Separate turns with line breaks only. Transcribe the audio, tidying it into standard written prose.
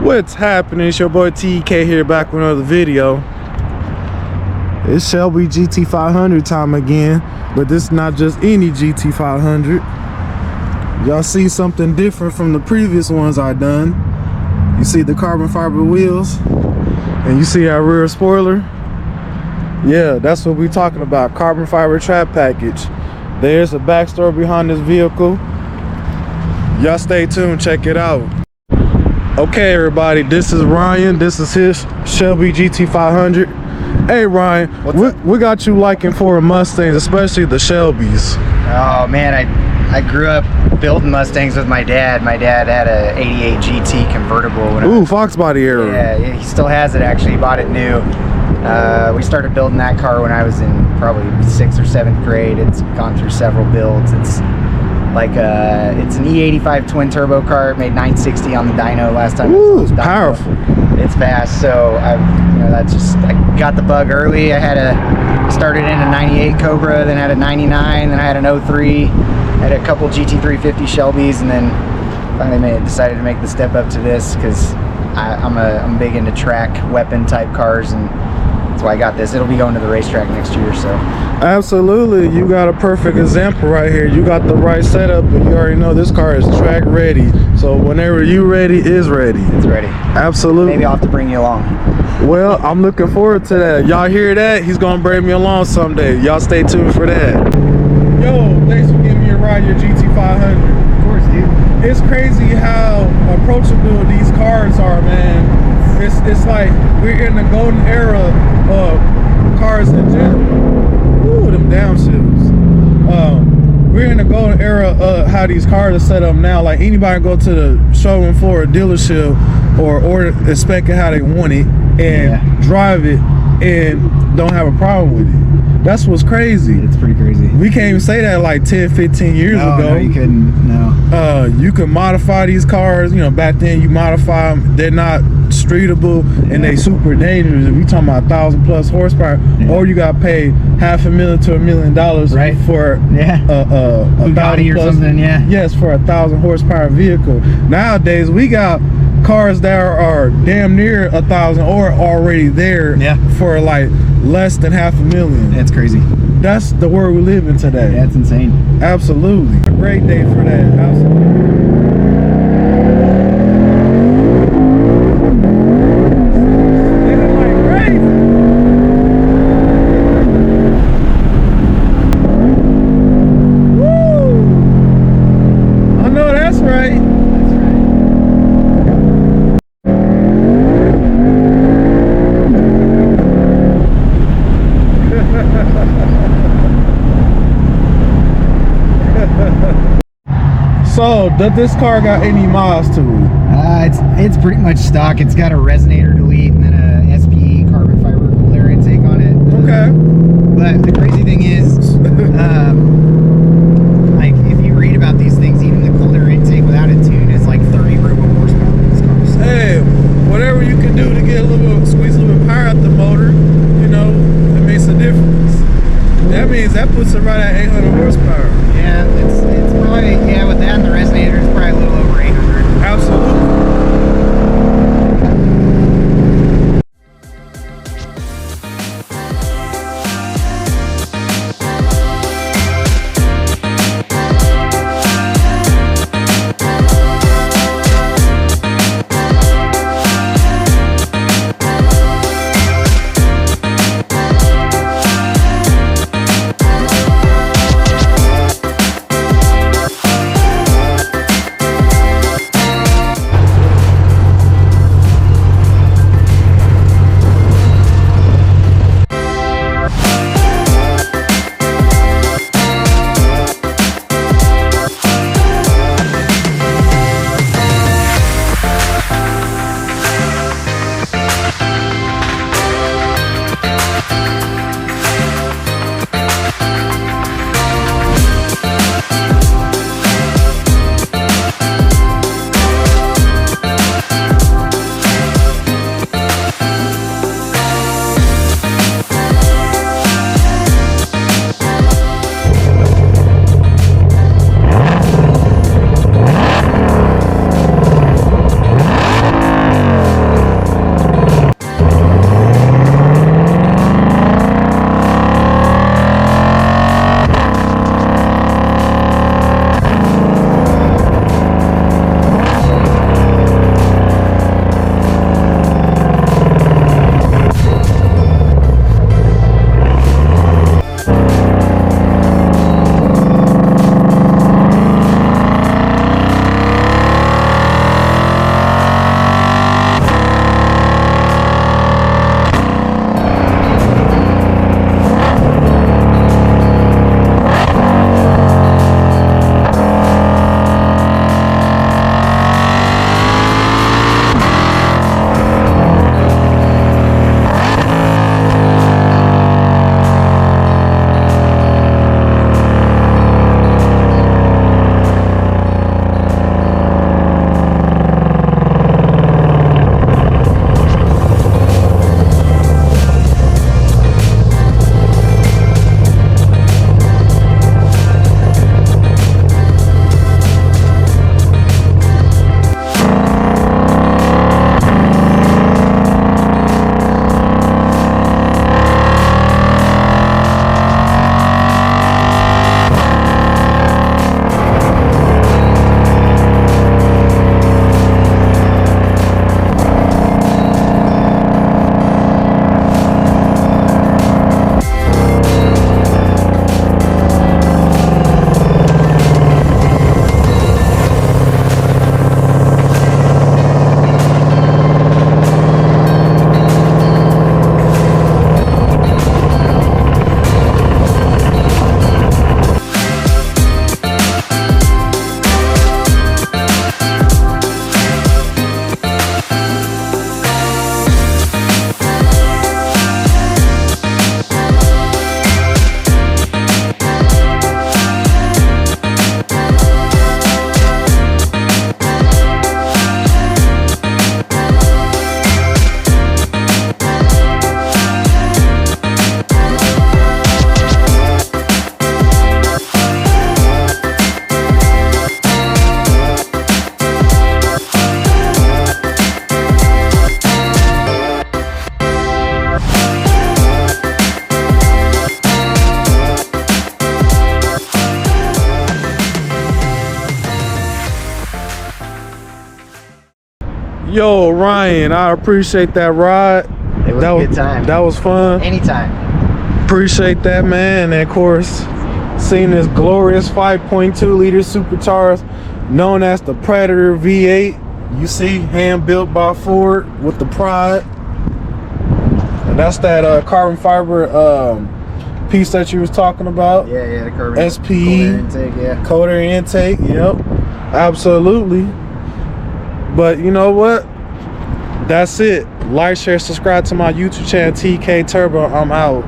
What's happening? It's your boy TK here, back with another video. It's Shelby GT500 time again, but this is not just any GT500. Y'all see something different from the previous ones I done. You see the carbon fiber wheels, and you see our rear spoiler. Yeah, that's what we're talking about, carbon fiber trap package. There's a backstory behind this vehicle. Y'all stay tuned, check it out. Okay, everybody, this is Ryan. This is his Shelby GT500. Hey, Ryan, we got you liking for Mustangs, especially the Shelbys.
Oh man, I grew up building Mustangs with my dad. My dad had a '88 GT convertible.
Ooh, Fox body era.
Yeah, he still has it actually. He bought it new. We started building that car when I was in probably 6th or 7th grade. It's gone through several builds. It's like it's an E85 twin turbo car. It made 960 on the dyno last time.
Ooh, it's powerful.
It's fast. So I got the bug early. I started in a '98 Cobra, then had a '99, then I had an '03, had a couple GT350 Shelbys, and then finally decided to make the step up to this because I'm big into track weapon type cars, and that's why I got this. It'll be going to the racetrack next year. So
absolutely, you got a perfect example right here. You got the right setup, and you already know this car is track ready. So whenever you ready, it's ready.
It's ready.
Absolutely.
Maybe I'll have to bring you along.
Well, I'm looking forward to that. Y'all hear that? He's gonna bring me along someday. Y'all stay tuned for that. Yo, thanks for giving me a ride your GT500.
Of course, dude.
It's crazy how approachable these cars are, man. It's like we're in the golden era of cars in general. Ooh, them downshifts. We're in the golden era of how these cars are set up now. Like anybody go to the showroom floor or dealership or inspect it how they want it and drive it and don't have a problem with it. That's what's crazy.
It's pretty crazy.
We can't even say that like 10, 15 years ago.
No, you couldn't. No.
You can modify these cars. You know, back then you modify them. They're not streetable and they super dangerous. If you talking about 1,000+ horsepower, or you got to pay $500,000 to $1 million for a
Bugatti or something. Yeah.
Yes, for a 1,000 horsepower vehicle. Nowadays we got cars that are damn near 1,000 or already there for like less than $500,000.
That's crazy.
That's the world we live in today.
That's insane.
Absolutely. A great day for that. Absolutely. So, does this car got any mods to it?
It's pretty much stock. It's got a resonator delete and then a SPE carbon fiber cool air intake on it.
Okay.
But the crazy thing is, like if you read about these things, even the cool air intake without a tune is like 30 turbo horsepower in this car. So.
Hey, whatever you can do to get squeeze a little bit power out the motor, you know, it makes a difference. That means that puts it right at 800 horsepower.
Yeah, it's probably, with that and the resonator, it's probably a little over 800.
Absolutely. Yo, Ryan, I appreciate that ride.
It was a good time.
That was fun.
Anytime.
Appreciate that, man. And of course, seeing this glorious 5.2 liter supercharged, known as the Predator V8. You see, hand built by Ford with the pride. And that's that carbon fiber piece that you was talking about.
Yeah, the carbon
SPE,
cold air intake, yeah.
Cold air intake, yep. Absolutely. But you know what? That's it. Like, share, subscribe to my YouTube channel, TK Turbo. I'm out.